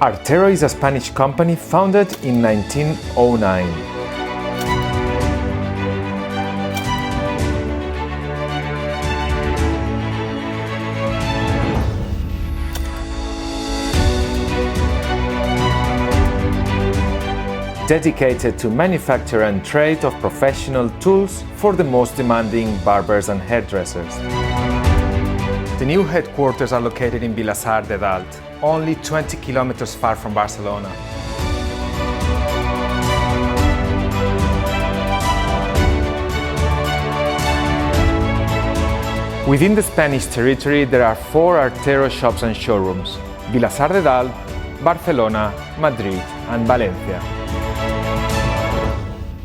Artero is a Spanish company founded in 1909. Dedicated to manufacture and trade of professional tools for the most demanding barbers and hairdressers. The new headquarters are located in Vilassar de Dalt, only 20 kilometers far from Barcelona. Within the Spanish territory, there are 4 Artero shops and showrooms: Vilassar de Dalt, Barcelona, Madrid, and Valencia.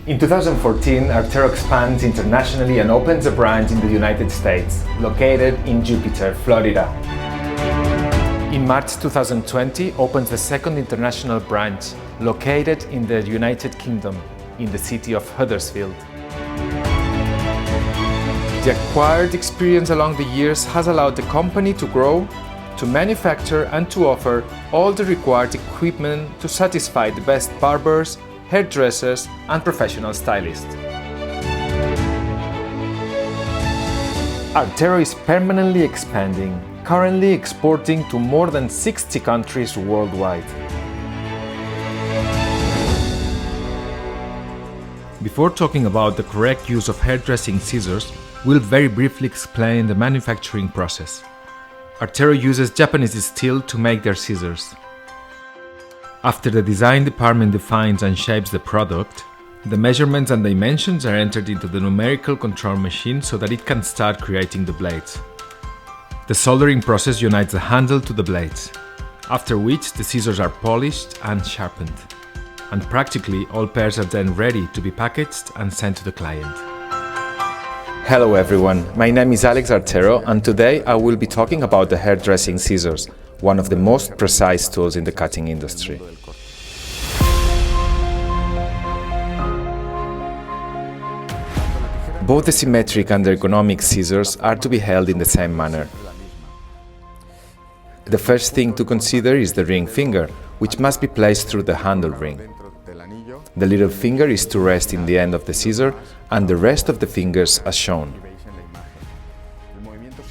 In 2014, Artero expands internationally and opens a branch in the United States, located in Jupiter, Florida. In March 2020, opens the second international branch, located in the United Kingdom, in the city of Huddersfield. The acquired experience along the years has allowed the company to grow, to manufacture and to offer all the required equipment to satisfy the best barbers, hairdressers and professional stylists. Artero is permanently expanding, currently exporting to more than 60 countries worldwide. Before talking about the correct use of hairdressing scissors, we'll very briefly explain the manufacturing process. Artero uses Japanese steel to make their scissors. After the design department defines and shapes the product, the measurements and dimensions are entered into the numerical control machine so that it can start creating the blades. The soldering process unites the handle to the blades, after which the scissors are polished and sharpened. And practically all pairs are then ready to be packaged and sent to the client. Hello everyone, my name is Alex Artero and today I will be talking about the hairdressing scissors, one of the most precise tools in the cutting industry. Both the symmetric and the ergonomic scissors are to be held in the same manner. The first thing to consider is the ring finger, which must be placed through the handle ring. The little finger is to rest in the end of the scissor and the rest of the fingers as shown.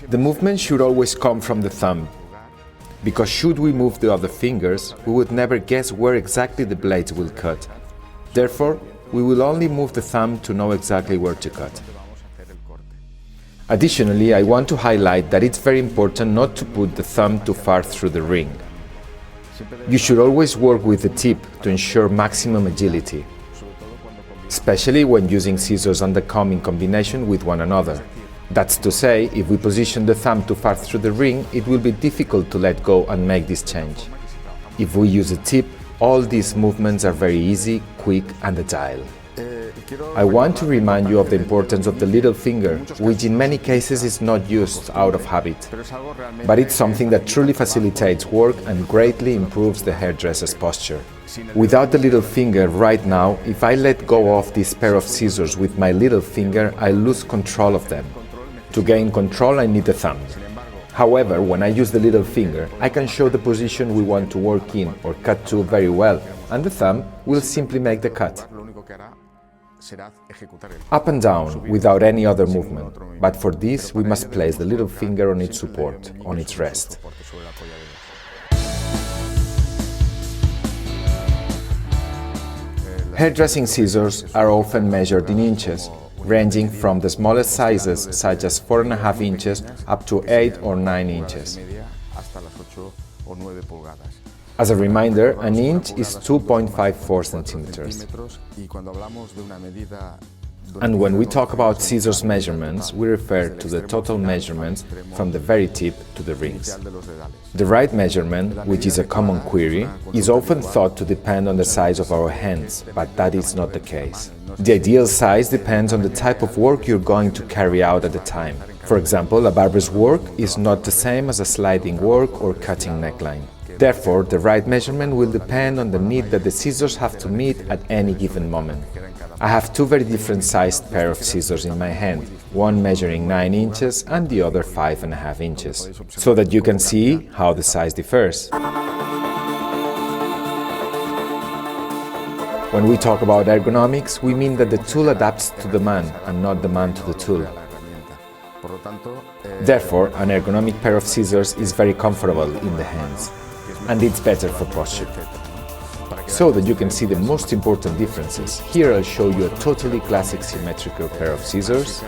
The movement should always come from the thumb, because should we move the other fingers, we would never guess where exactly the blades will cut. Therefore, we will only move the thumb to know exactly where to cut. Additionally, I want to highlight that it's very important not to put the thumb too far through the ring. You should always work with the tip to ensure maximum agility, especially when using scissors and the comb in combination with one another. That's to say, if we position the thumb too far through the ring, it will be difficult to let go and make this change. If we use a tip, all these movements are very easy, quick and agile. I want to remind you of the importance of the little finger, which in many cases is not used out of habit. But it's something that truly facilitates work and greatly improves the hairdresser's posture. Without the little finger right now, if I let go of this pair of scissors with my little finger, I lose control of them. To gain control, I need the thumb. However, when I use the little finger, I can show the position we want to work in or cut to very well, and the thumb will simply make the cut. Up and down, without any other movement, but for this we must place the little finger on its support, on its rest. Hairdressing scissors are often measured in inches, ranging from the smallest sizes such as 4.5 inches up to 8 or 9 inches. As a reminder, an inch is 2.54 centimeters. And when we talk about scissors measurements, we refer to the total measurements from the very tip to the rings. The right measurement, which is a common query, is often thought to depend on the size of our hands, but that is not the case. The ideal size depends on the type of work you're going to carry out at the time. For example, a barber's work is not the same as a sliding work or cutting neckline. Therefore, the right measurement will depend on the need that the scissors have to meet at any given moment. I have two very different sized pair of scissors in my hand, one measuring 9 inches and the other 5.5 inches, so that you can see how the size differs. When we talk about ergonomics, we mean that the tool adapts to the man and not the man to the tool. Therefore, an ergonomic pair of scissors is very comfortable in the hands, and it's better for posture. So that you can see the most important differences, here I'll show you a totally classic symmetrical pair of scissors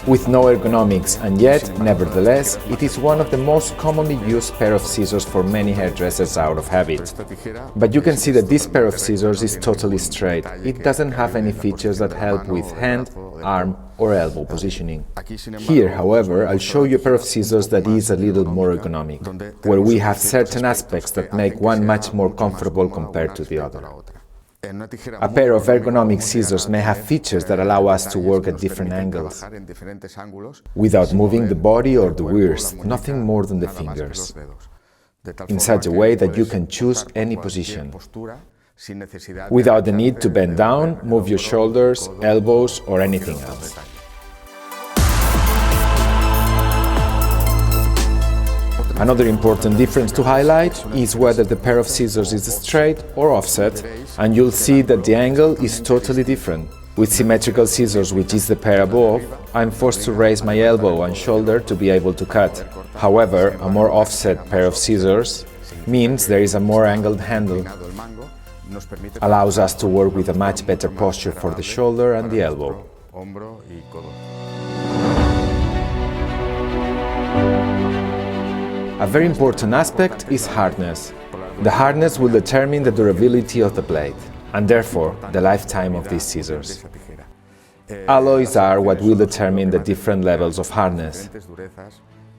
with no ergonomics, and yet, nevertheless, it is one of the most commonly used pair of scissors for many hairdressers out of habit. But you can see that this pair of scissors is totally straight. It doesn't have any features that help with hand, arm or elbow positioning. Here, however, I'll show you a pair of scissors that is a little more ergonomic, where we have certain aspects that make one much more comfortable compared to the other. A pair of ergonomic scissors may have features that allow us to work at different angles, without moving the body or the wrist, nothing more than the fingers, in such a way that you can choose any position, without the need to bend down, move your shoulders, elbows or anything else. Another important difference to highlight is whether the pair of scissors is straight or offset, and you'll see that the angle is totally different. With symmetrical scissors, which is the pair above, I'm forced to raise my elbow and shoulder to be able to cut. However, a more offset pair of scissors means there is a more angled handle, allows us to work with a much better posture for the shoulder and the elbow. A very important aspect is hardness. The hardness will determine the durability of the blade, and therefore the lifetime of these scissors. Alloys are what will determine the different levels of hardness.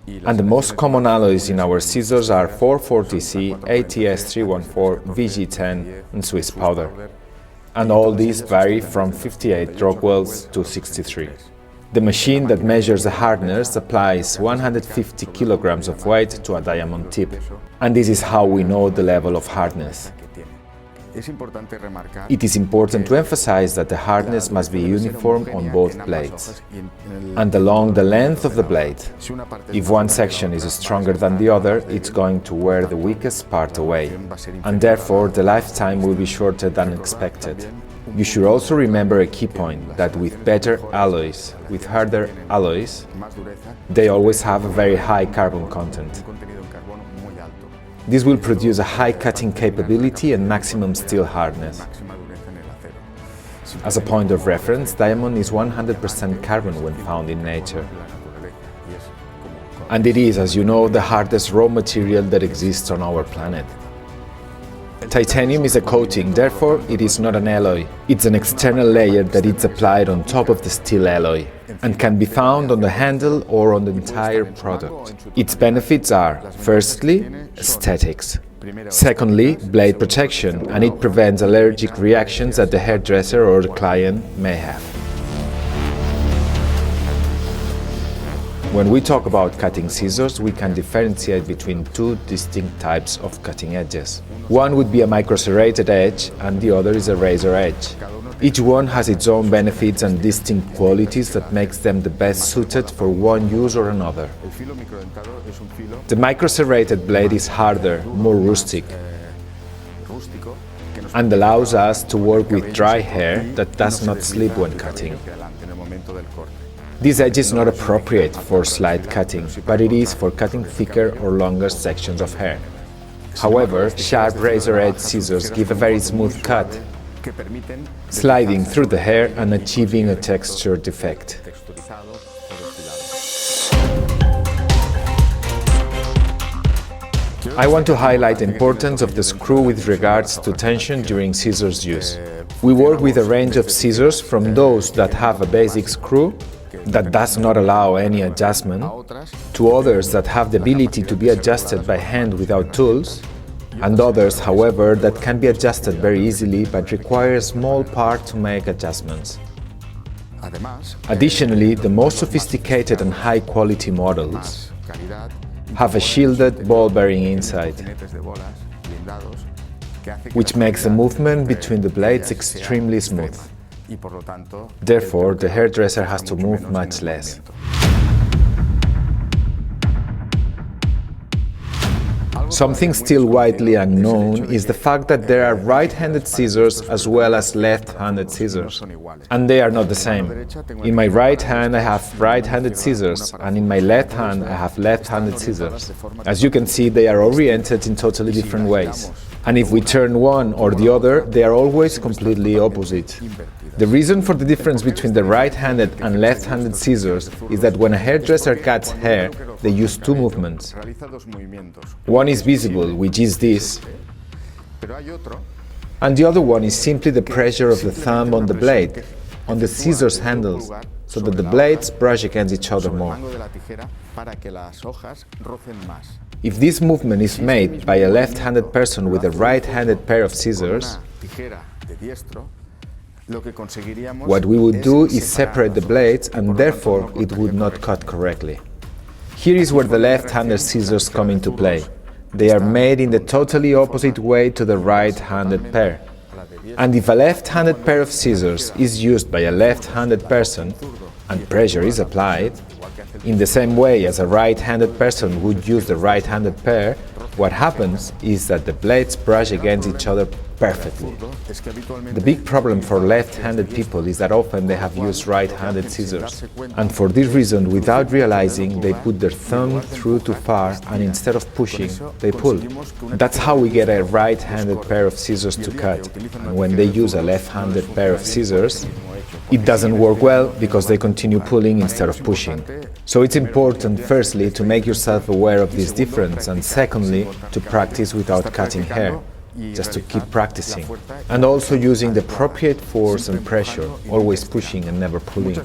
And the most common alloys in our scissors are 440C, ATS 314, VG10 and Swiss powder. And all these vary from 58 Rockwells to 63. The machine that measures the hardness applies 150 kilograms of weight to a diamond tip, and this is how we know the level of hardness. It is important to emphasize that the hardness must be uniform on both blades and along the length of the blade. If one section is stronger than the other, it's going to wear the weakest part away, and therefore the lifetime will be shorter than expected. You should also remember a key point, that with better alloys, with harder alloys, they always have a very high carbon content. This will produce a high cutting capability and maximum steel hardness. As a point of reference, diamond is 100% carbon when found in nature. And it is, as you know, the hardest raw material that exists on our planet. Titanium is a coating, therefore it is not an alloy. It's an external layer that is applied on top of the steel alloy and can be found on the handle or on the entire product. Its benefits are, firstly, aesthetics. Secondly, blade protection, and it prevents allergic reactions that the hairdresser or the client may have. When we talk about cutting scissors, we can differentiate between two distinct types of cutting edges. One would be a micro-serrated edge and the other is a razor edge. Each one has its own benefits and distinct qualities that makes them the best suited for one use or another. The micro-serrated blade is harder, more rustic, and allows us to work with dry hair that does not slip when cutting. This edge is not appropriate for slight cutting, but it is for cutting thicker or longer sections of hair. However, sharp razor-edge scissors give a very smooth cut, sliding through the hair and achieving a textured effect. I want to highlight the importance of the screw with regards to tension during scissors use. We work with a range of scissors from those that have a basic screw that does not allow any adjustment, to others that have the ability to be adjusted by hand without tools, and others, however, that can be adjusted very easily but require a small part to make adjustments. Additionally, the most sophisticated and high-quality models have a shielded ball bearing inside, which makes the movement between the blades extremely smooth. Therefore, the hairdresser has to move much less. Something still widely unknown is the fact that there are right-handed scissors as well as left-handed scissors, and they are not the same. In my right hand I have right-handed scissors, and in my left hand I have left-handed scissors. As you can see, they are oriented in totally different ways. And if we turn one or the other, they are always completely opposite. The reason for the difference between the right-handed and left-handed scissors is that when a hairdresser cuts hair, they use two movements. One is visible, which is this, and the other one is simply the pressure of the thumb on the blade, on the scissors handles, so that the blades brush against each other more. If this movement is made by a left-handed person with a right-handed pair of scissors, what we would do is separate the blades, and therefore it would not cut correctly. Here is where the left-handed scissors come into play. They are made in the totally opposite way to the right-handed pair. And if a left-handed pair of scissors is used by a left-handed person and pressure is applied, in the same way as a right-handed person would use the right-handed pair, what happens is that the blades brush against each other perfectly. The big problem for left-handed people is that often they have used right-handed scissors, and for this reason, without realizing, they put their thumb through too far, and instead of pushing, they pull. That's how we get a right-handed pair of scissors to cut, and when they use a left-handed pair of scissors, it doesn't work well because they continue pulling instead of pushing. So it's important, firstly, to make yourself aware of this difference, and secondly, to practice without cutting hair, just to keep practicing, and also using the appropriate force and pressure, always pushing and never pulling.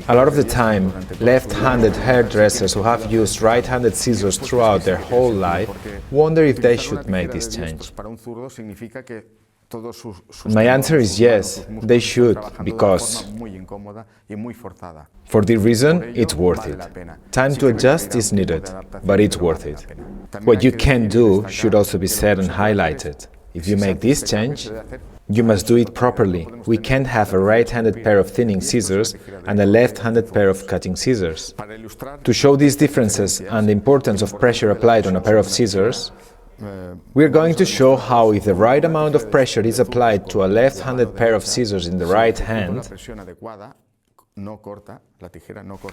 A lot of the time, left-handed hairdressers who have used right-handed scissors throughout their whole life wonder if they should make this change. My answer is yes, they should, because for this reason, it's worth it. Time to adjust is needed, but it's worth it. What you can do should also be said and highlighted. If you make this change, you must do it properly. We can't have a right-handed pair of thinning scissors and a left-handed pair of cutting scissors. To show these differences and the importance of pressure applied on a pair of scissors, we're going to show how if the right amount of pressure is applied to a left-handed pair of scissors in the right hand,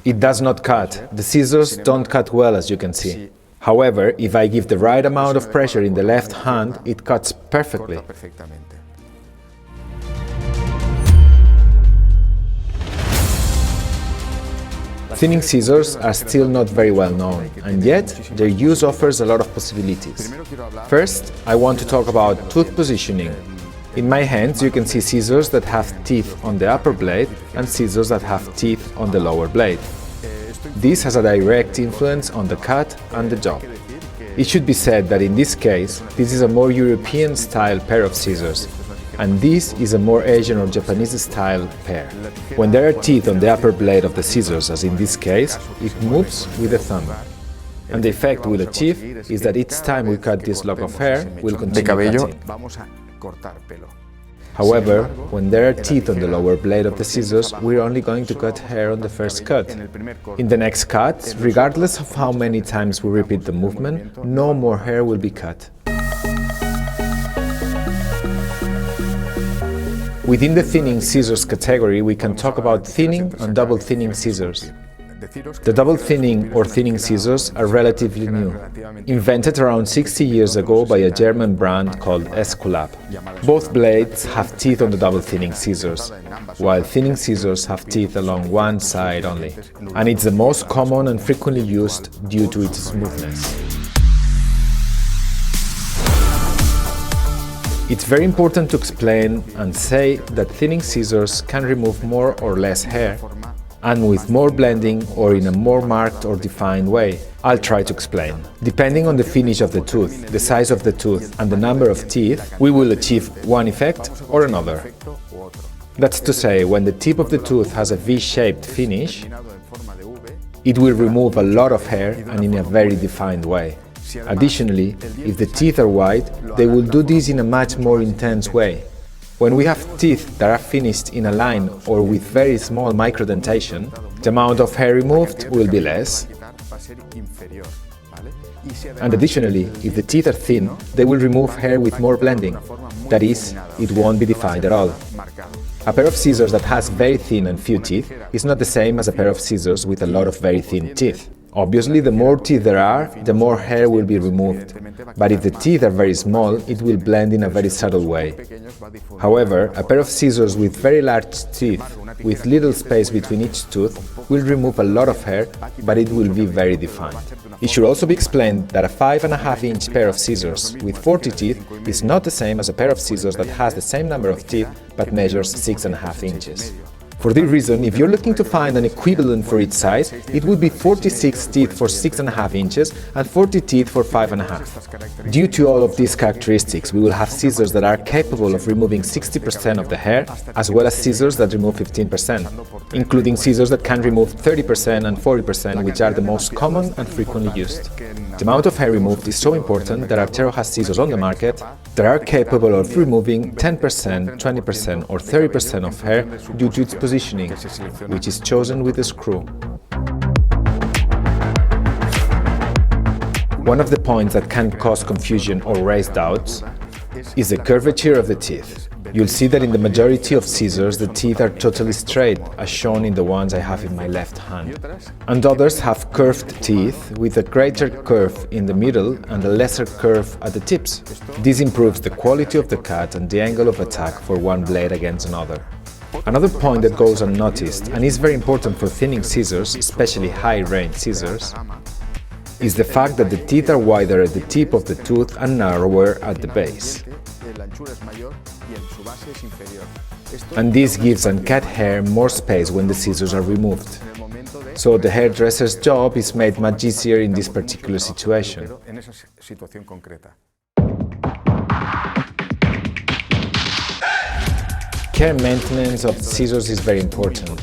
it does not cut. The scissors don't cut well, as you can see. However, if I give the right amount of pressure in the left hand, it cuts perfectly. Thinning scissors are still not very well known, and yet their use offers a lot of possibilities. First, I want to talk about tooth positioning. In my hands you can see scissors that have teeth on the upper blade and scissors that have teeth on the lower blade. This has a direct influence on the cut and the job. It should be said that in this case, this is a more European-style pair of scissors, and this is a more Asian or Japanese-style pair. When there are teeth on the upper blade of the scissors, as in this case, it moves with the thumb. And the effect we'll achieve is that each time we cut this lock of hair, we'll continue cutting. However, when there are teeth on the lower blade of the scissors, we're only going to cut hair on the first cut. In the next cut, regardless of how many times we repeat the movement, no more hair will be cut. Within the thinning scissors category, we can talk about thinning and double thinning scissors. The double thinning or thinning scissors are relatively new, invented around 60 years ago by a German brand called Esculap. Both blades have teeth on the double thinning scissors, while thinning scissors have teeth along one side only, and it's the most common and frequently used due to its smoothness. It's very important to explain and say that thinning scissors can remove more or less hair, and with more blending or in a more marked or defined way. I'll try to explain. Depending on the finish of the tooth, the size of the tooth and the number of teeth, we will achieve one effect or another. That's to say, when the tip of the tooth has a V-shaped finish, it will remove a lot of hair and in a very defined way. Additionally, if the teeth are wide, they will do this in a much more intense way. When we have teeth that are finished in a line or with very small microdentation, the amount of hair removed will be less, And additionally, if the teeth are thin, they will remove hair with more blending. That is, it won't be defined at all. A pair of scissors that has very thin and few teeth is not the same as a pair of scissors with a lot of very thin teeth. Obviously, the more teeth there are, the more hair will be removed. But if the teeth are very small, it will blend in a very subtle way. However, a pair of scissors with very large teeth, with little space between each tooth, will remove a lot of hair, but it will be very defined. It should also be explained that a 5.5-inch pair of scissors with 40 teeth is not the same as a pair of scissors that has the same number of teeth but measures 6.5 inches. For this reason, if you're looking to find an equivalent for each size, it would be 46 teeth for 6.5 inches and 40 teeth for 5.5. Due to all of these characteristics, we will have scissors that are capable of removing 60% of the hair, as well as scissors that remove 15%, including scissors that can remove 30% and 40%, which are the most common and frequently used. The amount of hair removed is so important that Artero has scissors on the market that are capable of removing 10%, 20% or 30% of hair due to its positioning, which is chosen with a screw. One of the points that can cause confusion or raise doubts is the curvature of the teeth. You'll see that in the majority of scissors the teeth are totally straight, as shown in the ones I have in my left hand. And others have curved teeth with a greater curve in the middle and a lesser curve at the tips. This improves the quality of the cut and the angle of attack for one blade against another. Another point that goes unnoticed and is very important for thinning scissors, especially high-range scissors, is the fact that the teeth are wider at the tip of the tooth and narrower at the base. And this gives uncut hair more space when the scissors are removed. So the hairdresser's job is made much easier in this particular situation. Care and maintenance of scissors is very important.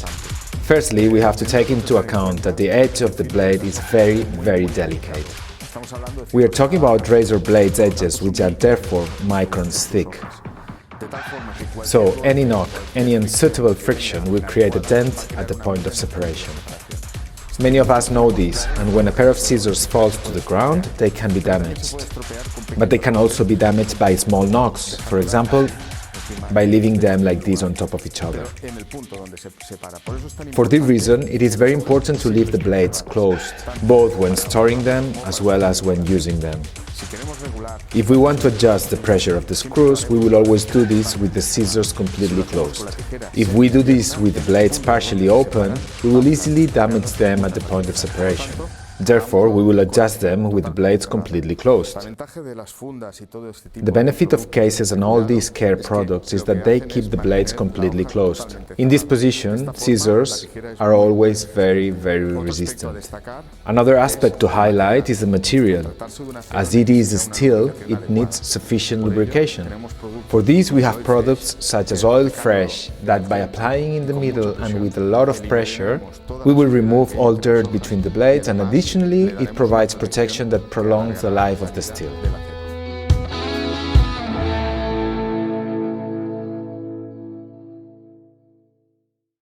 Firstly, we have to take into account that the edge of the blade is very, very delicate. We are talking about razor blades edges, which are therefore microns thick. So any knock, any unsuitable friction will create a dent at the point of separation. Many of us know this, and when a pair of scissors falls to the ground, they can be damaged. But they can also be damaged by small knocks, for example, by leaving them like this on top of each other. For this reason, it is very important to leave the blades closed, both when storing them as well as when using them. If we want to adjust the pressure of the screws, we will always do this with the scissors completely closed. If we do this with the blades partially open, we will easily damage them at the point of separation. Therefore, we will adjust them with the blades completely closed. The benefit of cases and all these care products is that they keep the blades completely closed. In this position, scissors are always very, very resistant. Another aspect to highlight is the material. As it is steel, it needs sufficient lubrication. For this, we have products such as Oil Fresh that by applying in the middle and with a lot of pressure, we will remove all dirt between the blades, and additionally, it provides protection that prolongs the life of the steel.